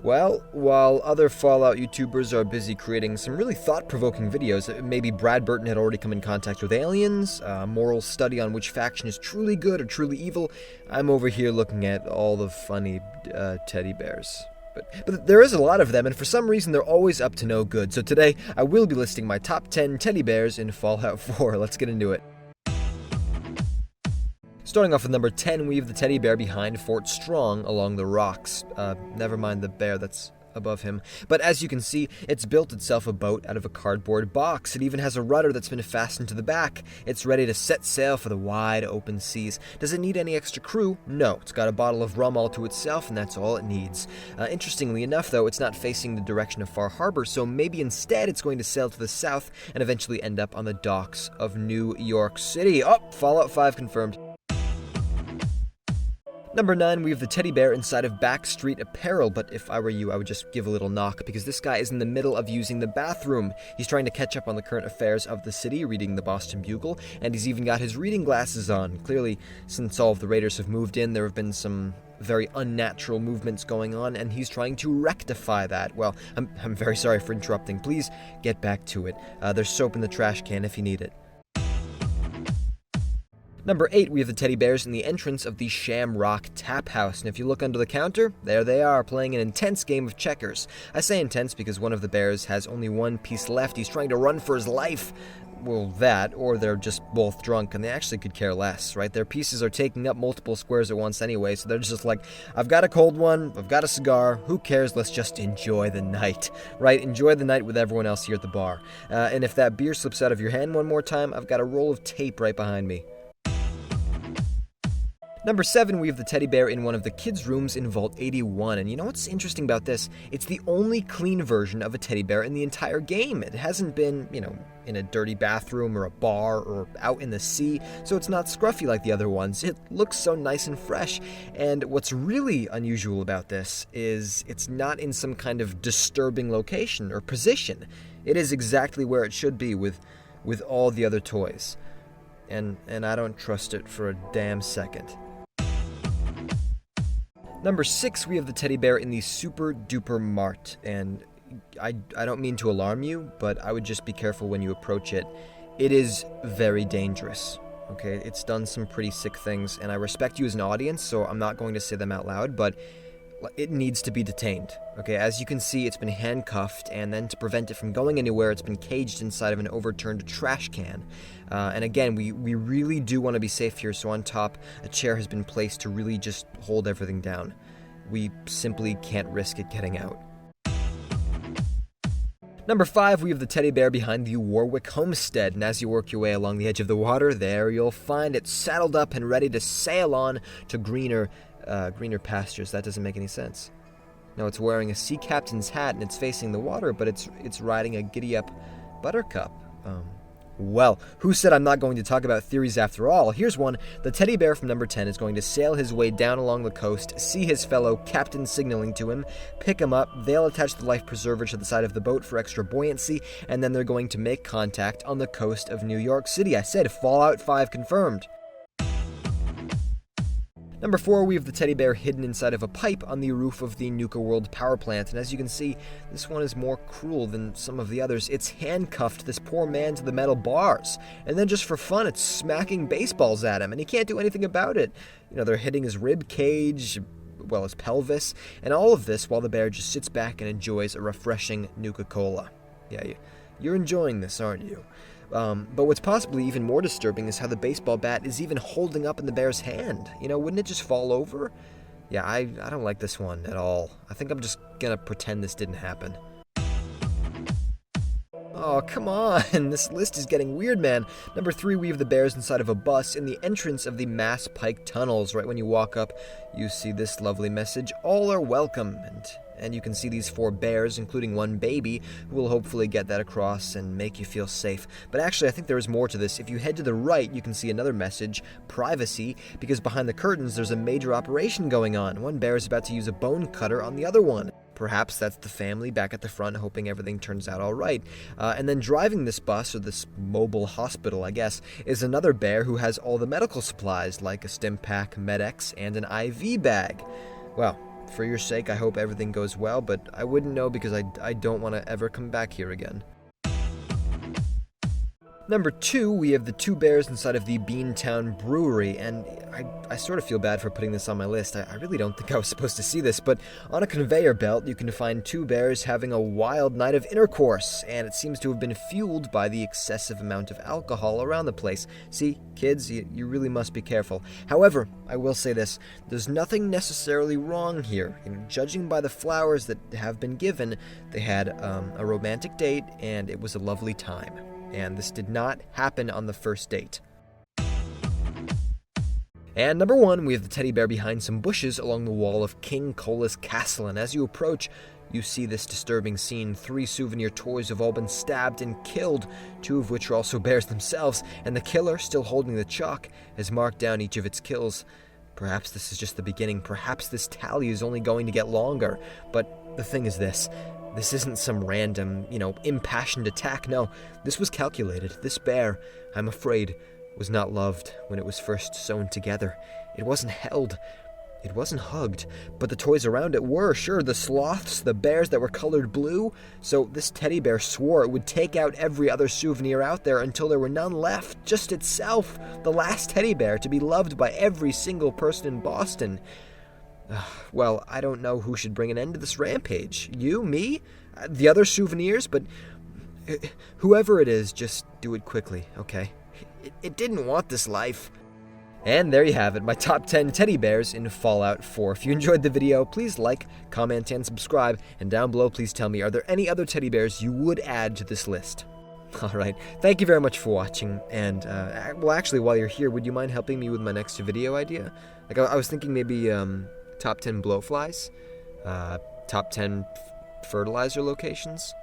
Well, while other Fallout YouTubers are busy creating some really thought-provoking videos, maybe Brad Burton had already come in contact with aliens, a moral study on which faction is truly good or truly evil, I'm over here looking at all the funny teddy bears. But there is a lot of them, and for some reason they're always up to no good. So today, I will be listing my top 10 teddy bears in Fallout 4. Let's get into it. Starting off with number 10, we have the teddy bear behind Fort Strong along the rocks. Never mind the bear that's above him. But as you can see, it's built itself a boat out of a cardboard box. It even has a rudder that's been fastened to the back. It's ready to set sail for the wide open seas. Does it need any extra crew? No. It's got a bottle of rum all to itself, and that's all it needs. Interestingly enough, though, it's not facing the direction of Far Harbor, so maybe instead it's going to sail to the south and eventually end up on the docks of New York City. Oh, Fallout 5 confirmed. Number 9, we have the teddy bear inside of Backstreet Apparel, but if I were you, I would just give a little knock, because this guy is in the middle of using the bathroom. He's trying to catch up on the current affairs of the city, reading the Boston Bugle, and he's even got his reading glasses on. Clearly, since all of the raiders have moved in, there have been some very unnatural movements going on, and he's trying to rectify that. Well, I'm very sorry for interrupting. Please get back to it. There's soap in the trash can if you need it. Number 8, we have the teddy bears in the entrance of the Shamrock Tap House, and if you look under the counter, there they are, playing an intense game of checkers. I say intense because one of the bears has only one piece left. He's trying to run for his life. Well, that, or they're just both drunk, and they actually could care less, right? Their pieces are taking up multiple squares at once anyway, so they're just like, I've got a cold one, I've got a cigar, who cares, let's just enjoy the night, right? Enjoy the night with everyone else here at the bar. And if that beer slips out of your hand one more time, I've got a roll of tape right behind me. Number 7, we have the teddy bear in one of the kids' rooms in Vault 81, and you know what's interesting about this? It's the only clean version of a teddy bear in the entire game. It hasn't been, in a dirty bathroom or a bar or out in the sea, so it's not scruffy like the other ones. It looks so nice and fresh, and what's really unusual about this is it's not in some kind of disturbing location or position. It is exactly where it should be with all the other toys, and I don't trust it for a damn second. Number 6, we have the teddy bear in the Super Duper Mart, and I don't mean to alarm you, but I would just be careful when you approach it. It is very dangerous, okay? It's done some pretty sick things, and I respect you as an audience, so I'm not going to say them out loud, but it needs to be detained, okay? As you can see, it's been handcuffed, and then to prevent it from going anywhere, it's been caged inside of an overturned trash can. And again, we really do want to be safe here, so on top, a chair has been placed to really just hold everything down. We simply can't risk it getting out. Number 5, we have the teddy bear behind the Warwick homestead, and as you work your way along the edge of the water, there you'll find it saddled up and ready to sail on to greener pastures. That doesn't make any sense. No, it's wearing a sea captain's hat and it's facing the water, but it's riding a giddy-up buttercup. Well, who said I'm not going to talk about theories after all? Here's one. The teddy bear from number 10 is going to sail his way down along the coast, see his fellow captain signaling to him, pick him up, they'll attach the life preserver to the side of the boat for extra buoyancy, and then they're going to make contact on the coast of New York City. I said Fallout 5 confirmed. Number 4, we have the teddy bear hidden inside of a pipe on the roof of the Nuka World power plant, and as you can see, this one is more cruel than some of the others. It's handcuffed this poor man to the metal bars, and then just for fun, it's smacking baseballs at him, and he can't do anything about it. They're hitting his rib cage, well, his pelvis, and all of this while the bear just sits back and enjoys a refreshing Nuka-Cola. Yeah, you're enjoying this, aren't you? But what's possibly even more disturbing is how the baseball bat is even holding up in the bear's hand. Wouldn't it just fall over? Yeah, I don't like this one at all. I think I'm just gonna pretend this didn't happen. Oh, come on. This list is getting weird, man. Number 3, we have the bears inside of a bus in the entrance of the Mass Pike tunnels. Right when you walk up, you see this lovely message, all are welcome, and you can see these 4 bears, including one baby, who will hopefully get that across and make you feel safe. But actually, I think there is more to this. If you head to the right, you can see another message, privacy, because behind the curtains, there's a major operation going on. One bear is about to use a bone cutter on the other one. Perhaps that's the family back at the front hoping everything turns out all right. And then driving this bus, or this mobile hospital, I guess, is another bear who has all the medical supplies, like a stim pack, Med-X, and an IV bag. Well, for your sake, I hope everything goes well, but I wouldn't know because I don't want to ever come back here again. Number 2, we have the 2 bears inside of the Beantown Brewery, and I sort of feel bad for putting this on my list. I really don't think I was supposed to see this, but on a conveyor belt, you can find 2 bears having a wild night of intercourse, and it seems to have been fueled by the excessive amount of alcohol around the place. See, kids, you really must be careful. However, I will say this, there's nothing necessarily wrong here. Judging by the flowers that have been given, they had a romantic date, and it was a lovely time. And this did not happen on the first date. And number 1, we have the teddy bear behind some bushes along the wall of King Cola's castle, and as you approach, you see this disturbing scene. 3 souvenir toys have all been stabbed and killed, 2 of which are also bears themselves, and the killer, still holding the chalk, has marked down each of its kills. Perhaps this is just the beginning, perhaps this tally is only going to get longer, but the thing is this isn't some random, impassioned attack. No, this was calculated. This bear, I'm afraid, was not loved when it was first sewn together. It wasn't held. It wasn't hugged. But the toys around it were, sure, the sloths, the bears that were colored blue. So this teddy bear swore it would take out every other souvenir out there until there were none left. Just itself, the last teddy bear to be loved by every single person in Boston. Well, I don't know who should bring an end to this rampage. You? Me? The other souvenirs? But whoever it is, just do it quickly, okay? It didn't want this life. And there you have it, my top 10 teddy bears in Fallout 4. If you enjoyed the video, please like, comment, and subscribe. And down below, please tell me, are there any other teddy bears you would add to this list? Alright, thank you very much for watching. And, well, actually, while you're here, would you mind helping me with my next video idea? Like, I was thinking maybe, top 10 blowflies, top 10 fertilizer locations.